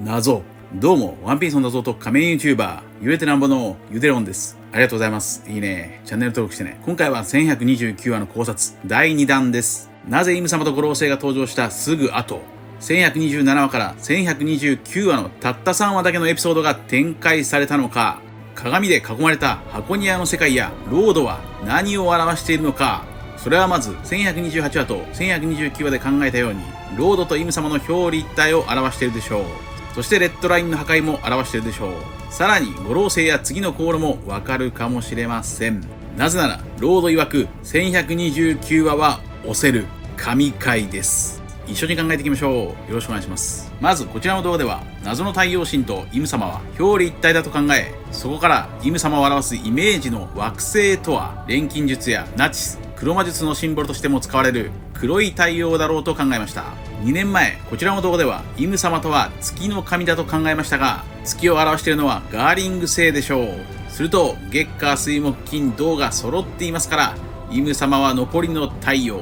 謎。どうも、ワンピースの謎と仮面 YouTuber、揺れてなんぼのゆでろんです。ありがとうございます。いいね。チャンネル登録してね。今回は1129話の考察、第2弾です。なぜイム様と五老星が登場したすぐ後、1127話から1129話のたった3話だけのエピソードが展開されたのか、鏡で囲まれた箱庭の世界やロードは何を表しているのか、それはまず1128話と1129話で考えたように、ロードとイム様の表裏一体を表しているでしょう。そしてレッドラインの破壊も表しているでしょう。さらに五老星や次の航路もわかるかもしれません。なぜならロード曰く1129話は押せる神回です。一緒に考えていきましょう。よろしくお願いします。まずこちらの動画では、謎の太陽神とイム様は表裏一体だと考え、そこからイム様を表すイメージの惑星とは錬金術やナチス、黒魔術のシンボルとしても使われる黒い太陽だろうと考えました。2年前、こちらの動画ではイム様とは月の神だと考えましたが、月を表しているのはガーリング星でしょう。すると月火水木金土が揃っていますから、イム様は残りの太陽、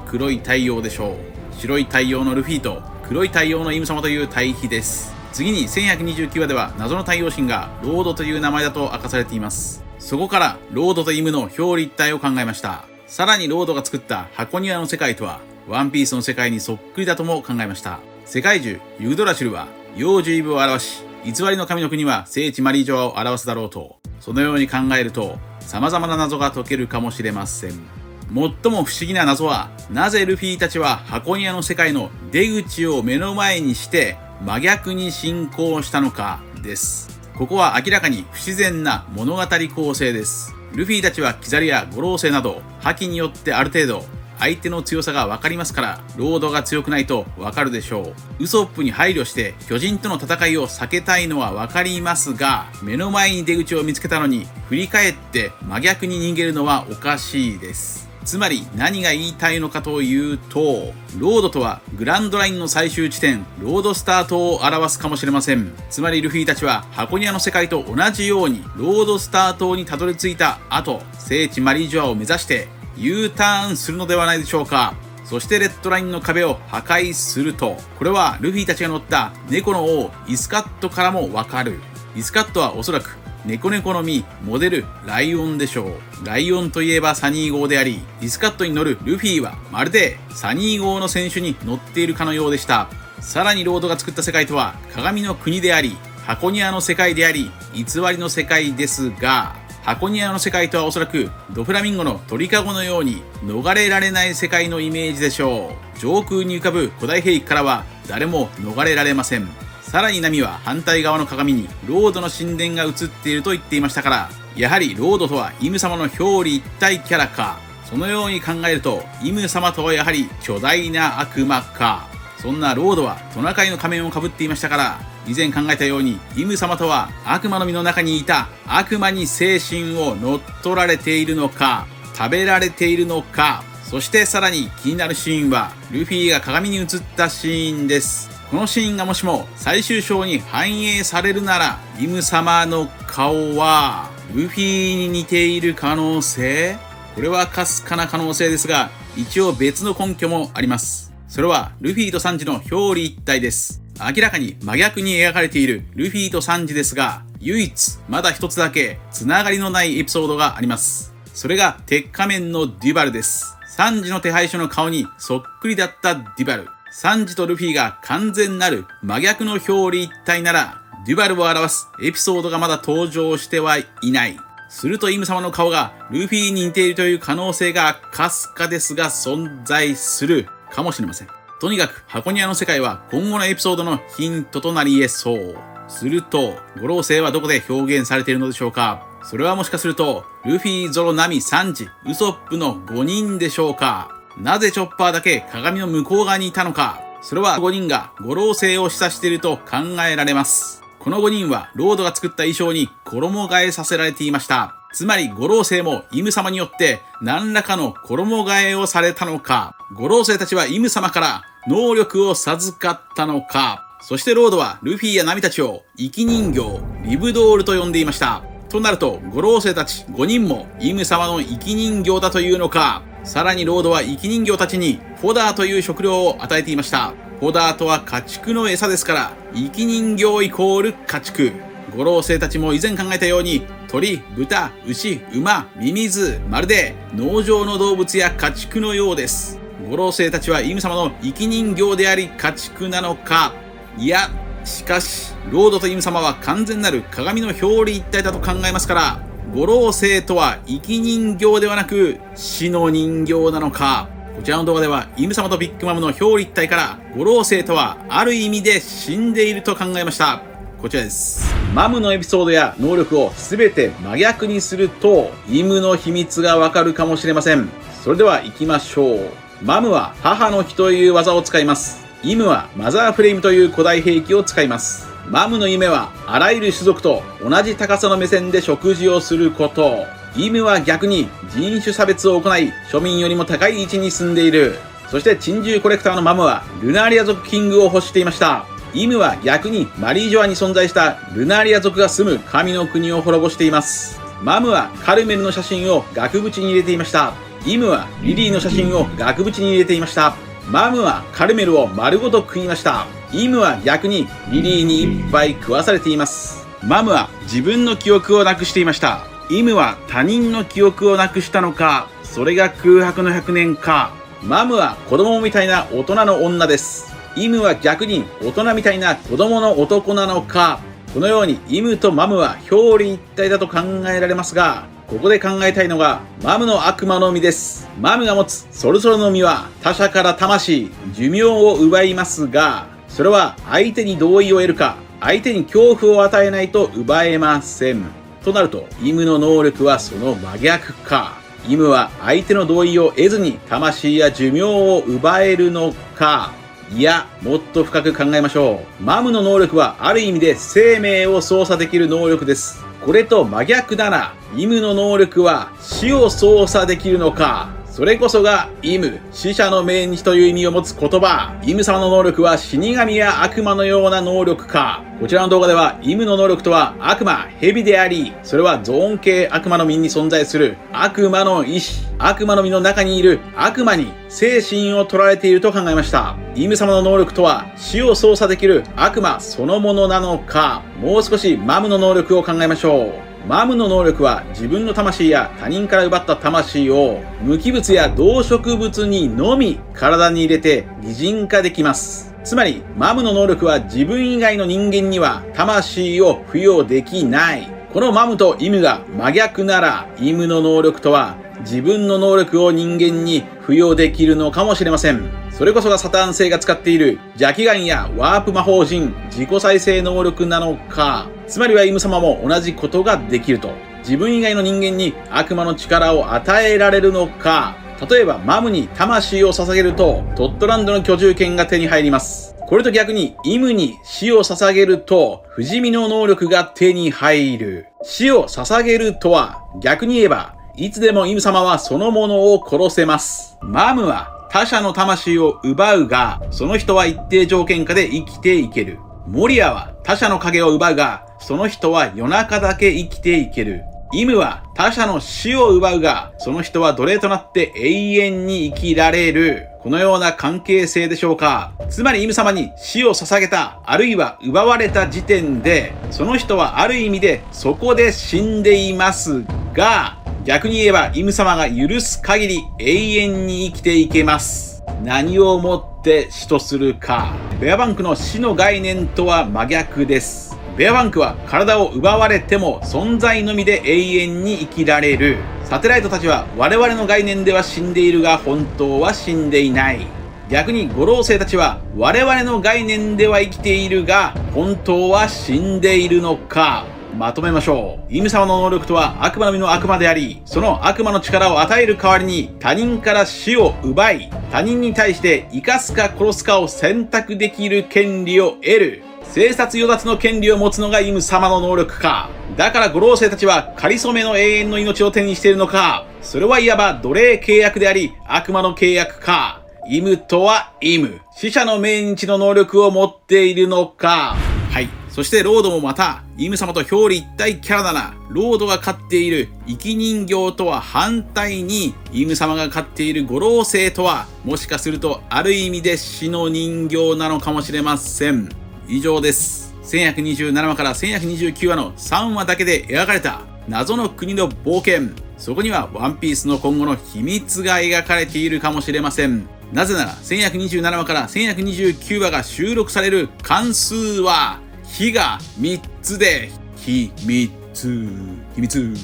黒い太陽でしょう。白い太陽のルフィと黒い太陽のイム様という対比です。次に1129話では、謎の太陽神がロードという名前だと明かされています。そこからロードとイムの表裏一体を考えました。さらにロードが作った箱庭の世界とはワンピースの世界にそっくりだとも考えました。世界中ユグドラシルは幼獣イブを表し、偽りの神の国は聖地マリージョアを表すだろうと、そのように考えると様々な謎が解けるかもしれません。最も不思議な謎は、なぜルフィたちは箱庭の世界の出口を目の前にして真逆に進行したのかです。ここは明らかに不自然な物語構成です。ルフィたちはキザルや五老星など覇気によってある程度相手の強さが分かりますから、ロードが強くないと分かるでしょう。ウソップに配慮して巨人との戦いを避けたいのは分かりますが、目の前に出口を見つけたのに振り返って真逆に逃げるのはおかしいです。つまり何が言いたいのかというと、ロードとはグランドラインの最終地点、ロードスタートを表すかもしれません。つまりルフィたちは箱庭の世界と同じようにロードスタートにたどり着いた後、聖地マリージョアを目指して U ターンするのではないでしょうか。そしてレッドラインの壁を破壊すると、これはルフィたちが乗った猫の王イスカットからもわかる。イスカットはおそらく猫の実モデルライオンでしょう。ライオンといえばサニー号であり、イスカットに乗るルフィはまるでサニー号の選手に乗っているかのようでした。さらにロードが作った世界とは鏡の国であり、箱庭の世界であり、偽りの世界ですが、箱庭の世界とはおそらくドフラミンゴの鳥かごのように逃れられない世界のイメージでしょう。上空に浮かぶ古代兵器からは誰も逃れられません。さらにナミは反対側の鏡にロードの神殿が映っていると言っていましたから、やはりロードとはイム様の表裏一体キャラか。そのように考えると、イム様とはやはり巨大な悪魔か。そんなロードはトナカイの仮面をかぶっていましたから、以前考えたようにイム様とは悪魔の実の中にいた悪魔に精神を乗っ取られているのか、食べられているのか。そしてさらに気になるシーンはルフィが鏡に映ったシーンです。このシーンがもしも最終章に反映されるなら、イム様の顔はルフィに似ている可能性？これはかすかな可能性ですが、一応別の根拠もあります。それはルフィとサンジの表裏一体です。明らかに真逆に描かれているルフィとサンジですが、唯一まだ一つだけつながりのないエピソードがあります。それが鉄仮面のデュバルです。サンジの手配書の顔にそっくりだったデュバル。サンジとルフィが完全なる真逆の表裏一体なら、デュバルを表すエピソードがまだ登場してはいない。するとイム様の顔がルフィに似ているという可能性がかすかですが存在するかもしれません。とにかく箱庭の世界は今後のエピソードのヒントとなり得そう。すると五老星はどこで表現されているのでしょうか。それはもしかするとルフィ、ゾロ、ナミ、サンジ、ウソップの5人でしょうか。なぜチョッパーだけ鏡の向こう側にいたのか。それは5人が五老星を示唆していると考えられます。この5人はロードが作った衣装に衣替えさせられていました。つまり五老星もイム様によって何らかの衣替えをされたのか。五老星たちはイム様から能力を授かったのか。そしてロードはルフィやナミたちを生き人形、リブドールと呼んでいました。となると五老星たち5人もイム様の生き人形だというのか。さらにロードは生き人形たちにフォダーという食料を与えていました。フォダーとは家畜の餌ですから、生き人形イコール家畜。五老星たちも以前考えたように、鳥、豚、牛、馬、ミミズ、まるで農場の動物や家畜のようです。五老星たちはイム様の生き人形であり家畜なのか。いや、しかし、ロードとイム様は完全なる鏡の表裏一体だと考えますから、五老星とは生き人形ではなく死の人形なのか。こちらの動画ではイム様とビッグマムの表裏一体から五老星とはある意味で死んでいると考えました。こちらです。マムのエピソードや能力を全て真逆にするとイムの秘密がわかるかもしれません。それでは行きましょう。マムは母の日という技を使います。イムはマザーフレームという古代兵器を使います。マムの夢はあらゆる種族と同じ高さの目線で食事をすること。イムは逆に人種差別を行い、庶民よりも高い位置に住んでいる。そして珍獣コレクターのマムはルナーリア族キングを欲していました。イムは逆にマリージョアに存在したルナーリア族が住む神の国を滅ぼしています。マムはカルメルの写真を額縁に入れていました。イムはリリーの写真を額縁に入れていました。マムはカルメルを丸ごと食いました。イムは逆にリリーにいっぱい食わされています。マムは自分の記憶をなくしていました。イムは他人の記憶をなくしたのか、それが空白の100年か。マムは子供みたいな大人の女です。イムは逆に大人みたいな子供の男なのか。このようにイムとマムは表裏一体だと考えられますが、ここで考えたいのがマムの悪魔の実です。マムが持つソルソルの実は他者から魂、寿命を奪いますが、それは相手に同意を得るか、相手に恐怖を与えないと奪えません。となると、イムの能力はその真逆か。イムは相手の同意を得ずに魂や寿命を奪えるのか。いや、もっと深く考えましょう。マムの能力はある意味で生命を操作できる能力です。これと真逆なら、イムの能力は死を操作できるのか。それこそがイム、死者の命日という意味を持つ言葉。イム様の能力は死神や悪魔のような能力か。こちらの動画ではイムの能力とは悪魔、蛇であり、それはゾーン系悪魔の実に存在する悪魔の意志。悪魔の実の中にいる悪魔に精神を取られていると考えました。イム様の能力とは死を操作できる悪魔そのものなのか。もう少しマムの能力を考えましょう。マムの能力は自分の魂や他人から奪った魂を無機物や動植物にのみ体に入れて擬人化できます。つまりマムの能力は自分以外の人間には魂を付与できない。このマムとイムが真逆なら、イムの能力とは自分の能力を人間に付与できるのかもしれません。それこそがサターン星が使っている邪気眼やワープ魔法陣、自己再生能力なのか。つまりはイム様も同じことができると。自分以外の人間に悪魔の力を与えられるのか。例えばマムに魂を捧げるとトットランドの居住権が手に入ります。これと逆にイムに死を捧げると不死身の能力が手に入る。死を捧げるとは逆に言えばいつでもイム様はそのものを殺せます。マムは他者の魂を奪うが、その人は一定条件下で生きていける。モリアは他者の影を奪うが、その人は夜中だけ生きていける。イムは他者の死を奪うが、その人は奴隷となって永遠に生きられる。このような関係性でしょうか。つまりイム様に死を捧げた、あるいは奪われた時点で、その人はある意味でそこで死んでいますが、逆に言えばイム様が許す限り永遠に生きていけます。何をもって死とするか。ベアバンクの死の概念とは真逆です。ベアバンクは体を奪われても存在のみで永遠に生きられる。サテライトたちは我々の概念では死んでいるが本当は死んでいない。逆に五老星たちは我々の概念では生きているが本当は死んでいるのか。まとめましょう。イム様の能力とは悪魔の実の悪魔であり、その悪魔の力を与える代わりに他人から死を奪い、他人に対して生かすか殺すかを選択できる権利を得る。生殺与奪の権利を持つのがイム様の能力か。だから五老星たちは仮初めの永遠の命を手にしているのか。それはいわば奴隷契約であり、悪魔の契約か。イムとはイム。死者の命日の能力を持っているのか。はい。そしてロードもまた、イム様と表裏一体キャラだな。ロードが飼っている生き人形とは反対に、イム様が飼っている五老星とは、もしかするとある意味で死の人形なのかもしれません。以上です。1127話から1129話の3話だけで描かれた謎の国の冒険。そこにはワンピースの今後の秘密が描かれているかもしれません。なぜなら1127話から1129話が収録される関数は、日が3つで秘密。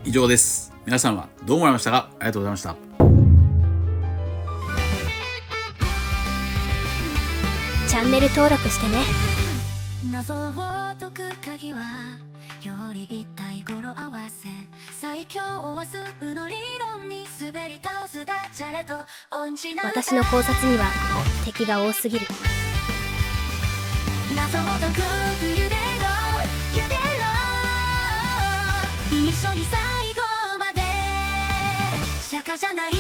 以上です。皆さんはどう思われましたか？ありがとうございました。チャンネル登録してね。謎を解く鍵はより一体語呂合わせ、最強は数の理論に滑り倒すダジャレと音痴な私の考察には敵が多すぎる。謎を解くゆでろ一緒に最後まで釈迦じゃないよ。